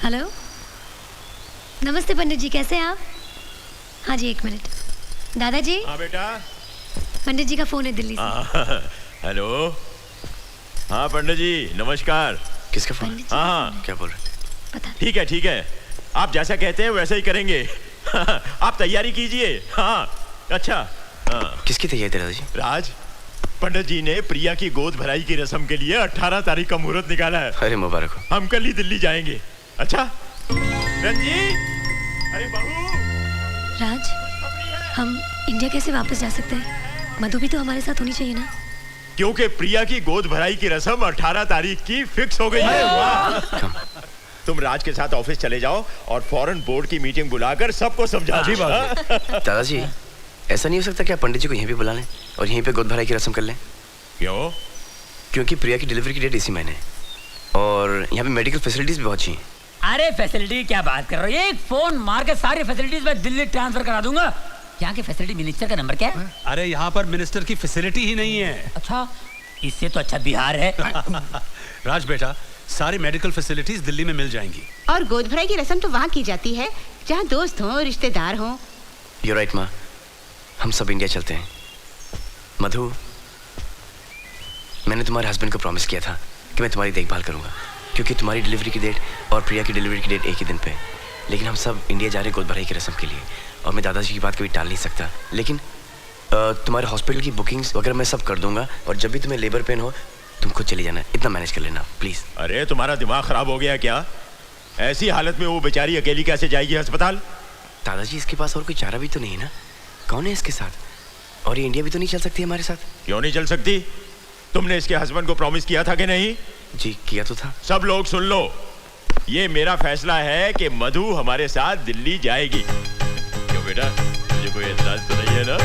Hello, नमस्ते पंडित जी, कैसे हैं आप? हाँ जी, 1 मिनट। दादाजी। हाँ बेटा। पंडित जी का फोन है दिल्ली से। हेलो। हाँ पंडित जी, नमस्कार। किसका फोन? हाँ, क्या बोल रहे? पता ठीक है ठीक है, आप जैसा कहते हैं वैसा ही करेंगे। आप तैयारी कीजिए। हाँ अच्छा। हाँ। किसकी तैयारी दादाजी? राज, पंडित जी ने प्रिया की गोद भराई की रस्म के लिए 18 तारीख का मुहूर्त निकाला है। अरे मुबारक हो। हम कल ही दिल्ली जाएंगे। अच्छा रंजी, अरे बहू। राज, हम इंडिया कैसे वापस जा सकते हैं? मधु भी तो हमारे साथ होनी चाहिए ना। क्योंकि प्रिया की गोद भराई की रस्म 18 तारीख की फिक्स हो गई है। तुम राज के साथ ऑफिस चले जाओ और फॉरेन बोर्ड की मीटिंग बुलाकर सबको समझा दो। दादाजी, ऐसा नहीं हो सकता क्या पंडित जी को यहीं पे बुला लें और यहीं पे गोद भराई की रस्म कर लें? क्यों? क्योंकि प्रिया की डिलीवरी की डेट इसी महीने है और यहाँ पे मेडिकल फैसिलिटीज भी बहुत चाहिए। अरे फैसिलिटी की क्या बात कर रहे हो? एक फोन मार के सारी फैसिलिटीज मैं दिल्ली ट्रांसफर करा दूंगा। यहाँ के फैसिलिटी मिनिस्टर का नंबर क्या है? अरे यहाँ पर मिनिस्टर की फैसिलिटी ही नहीं है। अच्छा, इससे तो अच्छा बिहार है। राज बेटा, सारी मेडिकल फैसिलिटीज दिल्ली में मिल जाएंगी। और गोद भराई की रस्म तो वहाँ की जाती है जहाँ दोस्त हो, रिश्तेदार हो। You're right, माँ, हम सब इंडिया चलते हैं। मधु, मैंने तुम्हारे हस्बैंड को प्रॉमिस किया था कि मैं तुम्हारी देखभाल करूंगा, क्योंकि तुम्हारी डिलीवरी की डेट और प्रिया की डिलीवरी की डेट एक ही दिन पे है। लेकिन हम सब इंडिया जा रहे गोद भराई की रस्म के लिए और मैं दादाजी की बात कभी टाल नहीं सकता। लेकिन तुम्हारे हॉस्पिटल की बुकिंग्स वगैरह मैं सब कर दूंगा और जब भी तुम्हें लेबर पेन हो तुम खुद चली जाना, इतना मैनेज कर लेना प्लीज। अरे तुम्हारा दिमाग खराब हो गया क्या? ऐसी हालत में वो बेचारी अकेली कैसे जाएगी अस्पताल? दादाजी, इसके पास और कोई चारा भी तो नहीं है ना? कौन है इसके साथ? और ये इंडिया भी तो नहीं चल सकती हमारे साथ। क्यों नहीं चल सकती? तुमने इसके हस्बैंड को प्रॉमिस किया था कि नहीं? जी किया तो था। सब लोग सुन लो, ये मेरा फैसला है कि मधु हमारे साथ दिल्ली जाएगी। क्यों बेटा, मुझे कोई एतराज तो नहीं है ना?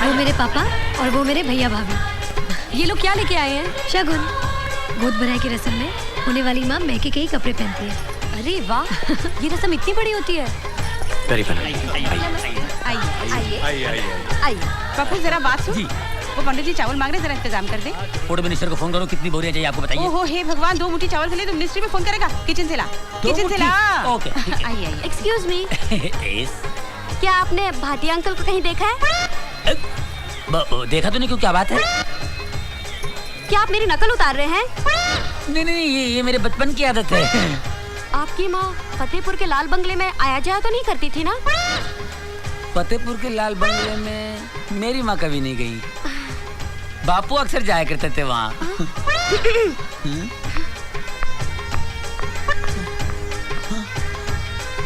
वो मेरे पापा और वो मेरे भैया भाभी। ये लोग क्या लेके आए हैं? शगुन। गोद भराई की रस्म में होने वाली माँ मैके के ही कपड़े पहनती है। अरे वाह, ये रस्म इतनी बड़ी होती है। आइए पप्पू, जरा बात सुन। जी। वो पंडित जी चावल मांग रहे, जरा इंतजाम कर दे। फूड मिनिस्टर को फोन करो, कितनी बोरियां चाहिए आपको बताइए। ओहो हे भगवान, 2 मुट्ठी चावल के लिए तो मिनिस्ट्री में फोन करेगा। किचन से ला, किचन से ला। ओके, ठीक है। आइए आइए। एक्सक्यूज मी, क्या आपने भाटिया अंकल को कहीं देखा है? देखा तो नहीं, क्यों क्या बात है? क्या आप मेरी नकल उतार रहे हैं? नहीं नहीं, ये मेरे बचपन की आदत है। आपकी माँ फतेहपुर के लाल बंगले में आया जाया तो नहीं करती थी ना? फतेहपुर के लाल बंगले में मेरी माँ कभी नहीं गई, बापू अक्सर जाया करते थे वहाँ।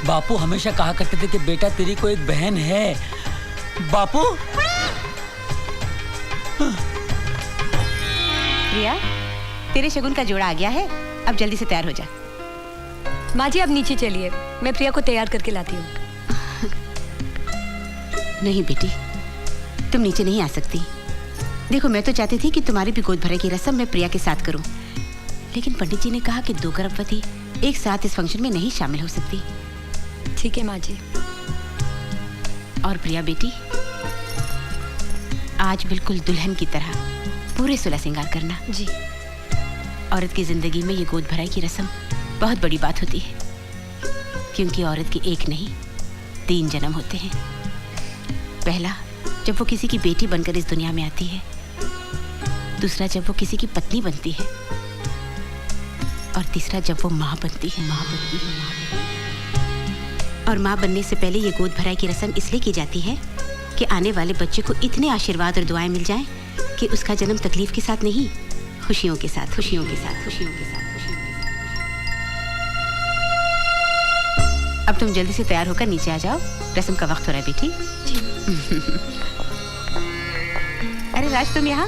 बापू हमेशा कहा करते थे कि बेटा तेरी को एक बहन है। बापू। प्रिया, तेरे शगुन का जोड़ा आ गया है, अब जल्दी से तैयार हो जा। माँ जी, अब नीचे चलिए, मैं प्रिया को तैयार करके लाती हूँ। नहीं बेटी, तुम नीचे नहीं आ सकती। देखो, मैं तो चाहती थी कि तुम्हारी भी गोद भराई की रस्म मैं प्रिया के साथ करूं, लेकिन पंडित जी ने कहा कि 2 गर्भवती एक साथ इस फंक्शन में नहीं शामिल हो सकती। ठीक है माँ जी। और प्रिया बेटी, आज बिल्कुल दुल्हन की तरह पूरे 16 श्रृंगार करना। जी। औरत की जिंदगी में ये गोद भराई की रस्म बहुत बड़ी बात होती है, क्योंकि औरत की एक नहीं 3 जन्म होते हैं। पहला, जब वो किसी की बेटी बनकर इस दुनिया में आती है। दूसरा, जब वो किसी की पत्नी बनती है। और तीसरा, जब वो माँ बनती है। और माँ बनने से पहले ये गोद भराई की रस्म इसलिए की जाती है कि आने वाले बच्चे को इतने आशीर्वाद और दुआएं मिल जाएं कि उसका जन्म तकलीफ के साथ नहीं, खुशियों के साथ, खुशियों के साथ, खुशियों के साथ, खुशियों के साथ। अब तुम जल्दी से तैयार होकर नीचे आ जाओ, रस्म का वक्त हो रहा है बेटी। अरे राज, तुम यहाँ।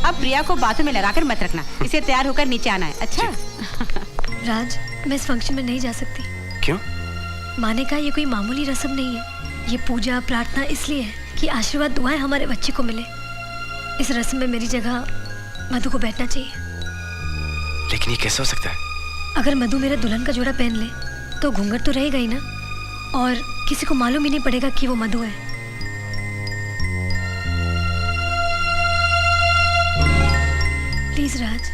अब प्रिया को बातों में लगाकर मत रखना, इसे तैयार होकर नीचे आना है। अच्छा? राज, मैं इस फंक्शन में नहीं जा सकती। क्यों? माँ ने कहा ये कोई मामूली रस्म नहीं है, ये पूजा प्रार्थना इसलिए है कि आशीर्वाद दुआएं हमारे बच्चे को मिले। इस रस्म में मेरी जगह मधु को बैठना चाहिए। लेकिन ये कैसे हो सकता है? अगर मधु मेरा दुल्हन का जोड़ा पहन ले तो घूंघट तो रहेगा ही ना, और किसी को मालूम ही नहीं पड़ेगा कि वो मधु है। प्लीज राज।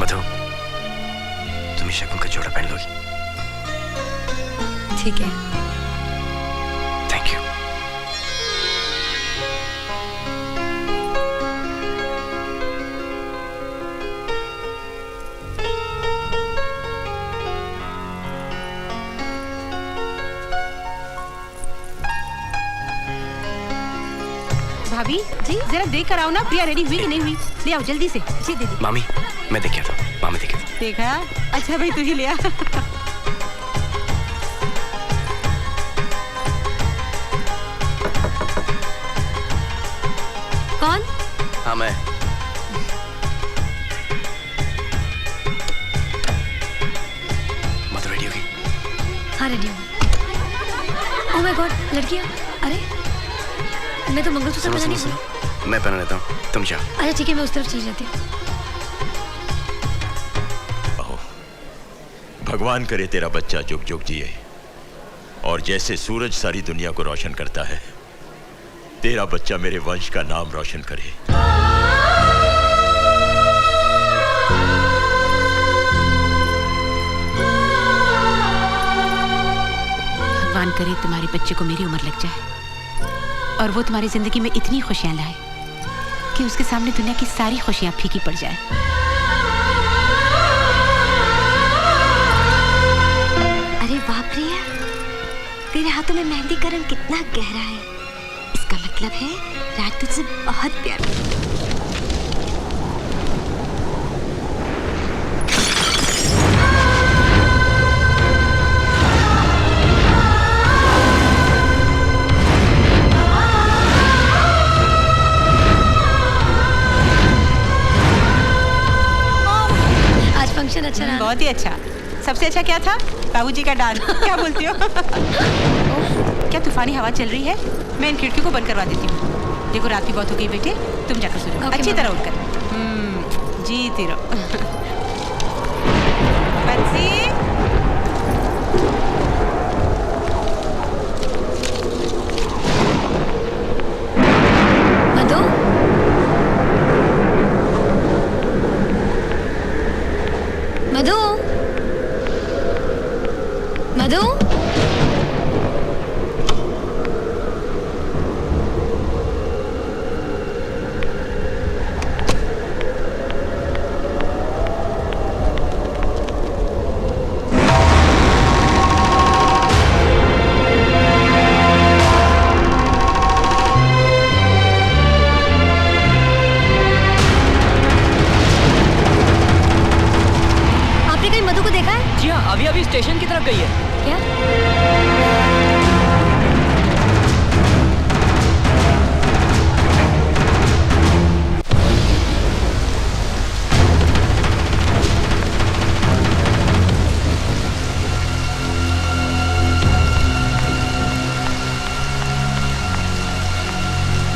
मधु, तुम शगुन का जोड़ा पहन लोगी? ठीक है। Thank you. भाभी जी जरा देख कर आओ ना, प्रिया रेडी हुई कि नहीं हुई। ले आओ जल्दी से। जी दीदी। मामी, मैं देखा था। मामी देखा था। देखा? अच्छा भाई तू ही ले आ। कौन? हाँ मैं। मधु रेडी होगी? हाँ रेडी हूँ। ओह माय गॉड, लड़कियाँ। अरे मैं तो मंगलसूत्र पहना नहीं हूँ। मैं पहना लेता हूँ, तुम जाओ। अच्छा ठीक है, मैं उस तरफ चली जाती हूँ। भगवान करे तेरा बच्चा जुग जुग जिए और जैसे सूरज सारी दुनिया को रोशन करता है, तेरा बच्चा मेरे वंश का नाम रोशन करे। भगवान करे तुम्हारे बच्चे को मेरी उम्र लग जाए और वो तुम्हारी जिंदगी में इतनी खुशियां लाए कि उसके सामने दुनिया की सारी खुशियां फीकी पड़ जाए। अरे वाह प्रिया, तेरे हाथों में मेहंदी का रंग कितना गहरा है। इसका मतलब है राज तुझसे बहुत प्यार करता है। फंक्शन अच्छा रहा। बहुत ही अच्छा। सबसे अच्छा क्या था? बाबूजी का डांस। क्या बोलती हो? क्या तूफानी हवा चल रही है? मैं इन खिड़कियों को बंद करवा देती हूँ। देखो रात की बहुत हो गई बेटे, तुम जाकर सो जाओ अच्छी तरह उठकर। जीती रहो। बंसी। मधु, मधु, मधु, अभी स्टेशन की तरफ गई है। क्या?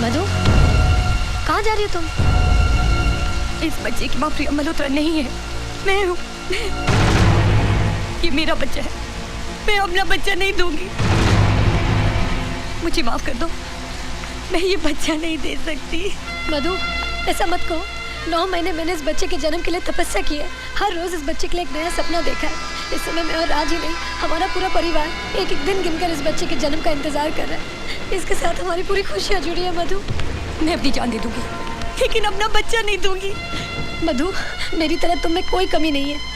मधु, कहाँ जा रही हो तुम? इस बच्चे की माँ प्रिया मल्होत्रा नहीं है, मैं हूँ। ये मेरा बच्चा है, मैं अपना बच्चा नहीं दूंगी। मुझे माफ कर दो, मैं ये बच्चा नहीं दे सकती। मधु, ऐसा मत कहो। 9 महीने मैंने इस बच्चे के जन्म के लिए तपस्या की है। हर रोज इस बच्चे के लिए एक नया सपना देखा है। इस समय मैं और राज ही नहीं, हमारा पूरा परिवार एक एक दिन गिनकर इस बच्चे के जन्म का इंतजार कर रहा है। इसके साथ हमारी पूरी खुशियाँ जुड़ी है। मधु, मैं अपनी जान दे दूंगी, लेकिन अपना बच्चा नहीं दूंगी। मधु, मेरी तरह तुम में कोई कमी नहीं है।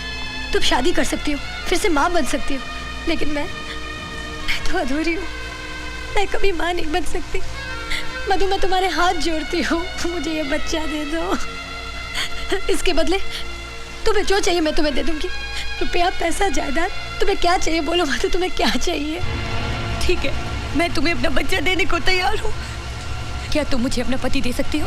तुम शादी कर सकती हो, फिर से माँ बन सकती हो, लेकिन मैं तो अधूरी हूँ। मैं कभी माँ नहीं बन सकती। मधु, मैं तुम्हारे हाथ जोड़ती हूँ, मुझे ये बच्चा दे दो। इसके बदले तुम्हें जो चाहिए मैं तुम्हें दे दूंगी। रुपया, पैसा, जायदाद, तुम्हें क्या चाहिए बोलो मधु, तुम्हें क्या चाहिए? ठीक है, मैं तुम्हें अपना बच्चा देने को तैयार हूँ। क्या तुम मुझे अपना पति दे सकती हो?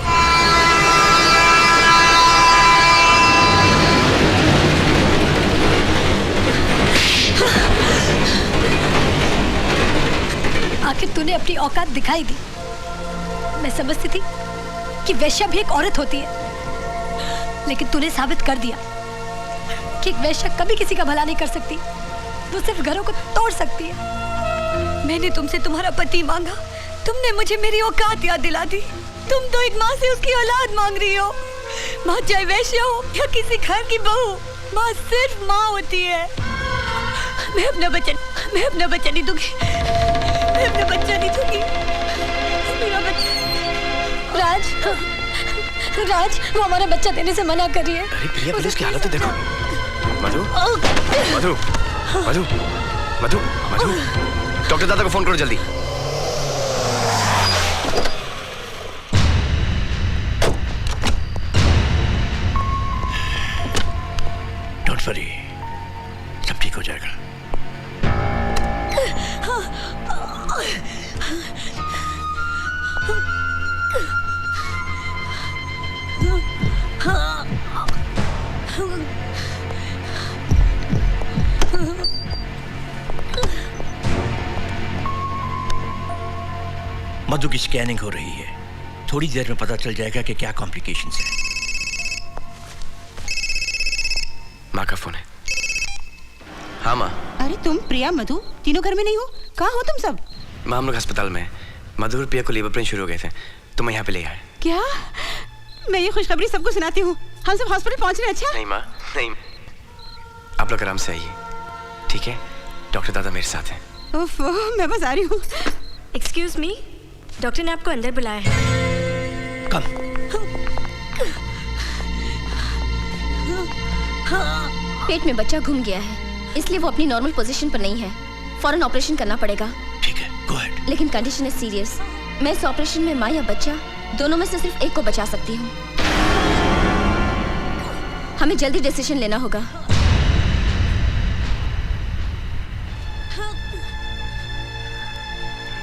आखिर तूने अपनी औकात दिखाई दी। मैं समझती थी कि वैश्या भी एक औरत होती है, लेकिन तूने साबित कर दिया कि एक वैश्या कभी किसी का भला नहीं कर सकती। वो सिर्फ घरों को तोड़ सकती है। मैंने तुमसे तुम्हारा पति मांगा, तुमने मुझे मेरी औकात याद दिला दी। तुम तो एक माँ से उसकी औलाद मांग रही हो। माँ चाहे वैश्या हो या किसी घर की बहू, माँ सिर्फ माँ होती है। मैं अपना बच्चा नहीं दूंगी। मैं अपना बच्चा नहीं दूंगी। मेरा बच्चा। राज, वो हमारा बच्चा देने से मना कर रही है। अरे प्रिया, प्लीज उसकी हालत तो देखो। मधु, मधु, मधु, मधु, मधु, डॉक्टर दादा को फोन करो जल्दी। डोंट वरी, सब ठीक हो जाएगा। मधु की स्कैनिंग हो रही है, थोड़ी देर में पता चल जाएगा कि क्या कॉम्प्लिकेशंस है। माँ का फोन है। हाँ माँ। अरे तुम, प्रिया, मधु तीनों घर में नहीं हो? कहाँ हो तुम सब? माँ हम लोग अस्पताल में हैं। मधु और प्रिया को लेबर पेन शुरू हो गए थे तो मैं यहाँ पे ले आया। क्या? मैं ये खुशखबरी सबको सुनाती हूँ। हम सब हॉस्पिटल पहुँच रहे हैं। अच्छा नहीं माँ, नहीं, आप लोग आराम से आइए, ठीक है? डॉक्टर दादा मेरे साथ हैं। उफ, मैं बस आ रही हूँ। एक्सक्यूज मी, डॉक्टर ने आपको अंदर बुलाया है। कम। पेट में बच्चा घूम गया है, इसलिए वो अपनी नॉर्मल पोजीशन पर नहीं है। फौरन ऑपरेशन करना पड़ेगा। ठीक है, गो अहेड। लेकिन कंडीशन है सीरियस। मैं इस ऑपरेशन में माँ या बच्चा दोनों में से सिर्फ एक को बचा सकती हूँ। हमें जल्दी डिसीजन लेना होगा।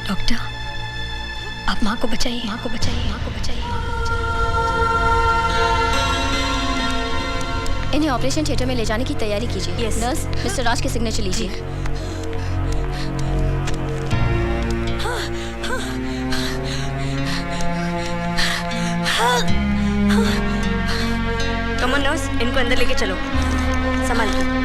डॉक्टर, आप माँ को बचाइए, माँ को बचाइए, माँ को बचाइए, माँ को बचाइए। इन्हें ऑपरेशन थिएटर में ले जाने की तैयारी कीजिए। Yes. नर्स, मिस्टर राज के सिग्नेचर लीजिए। कम ऑन नर्स, इनको अंदर लेके चलो, संभाल के।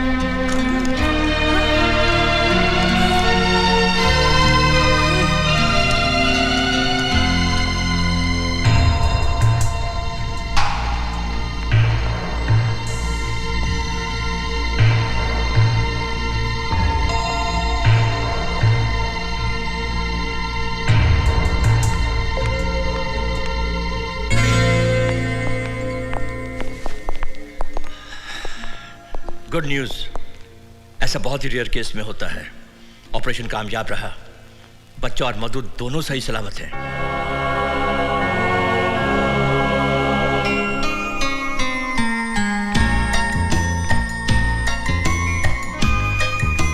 गुड न्यूज, ऐसा बहुत ही रेयर केस में होता है। ऑपरेशन कामयाब रहा, बच्चा और मधु दोनों सही सलामत हैं।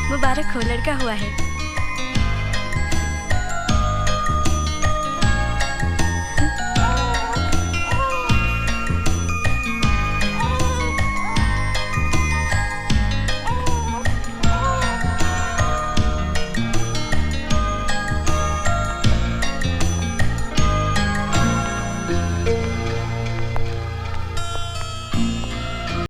मुबारक हो, लड़का हुआ है।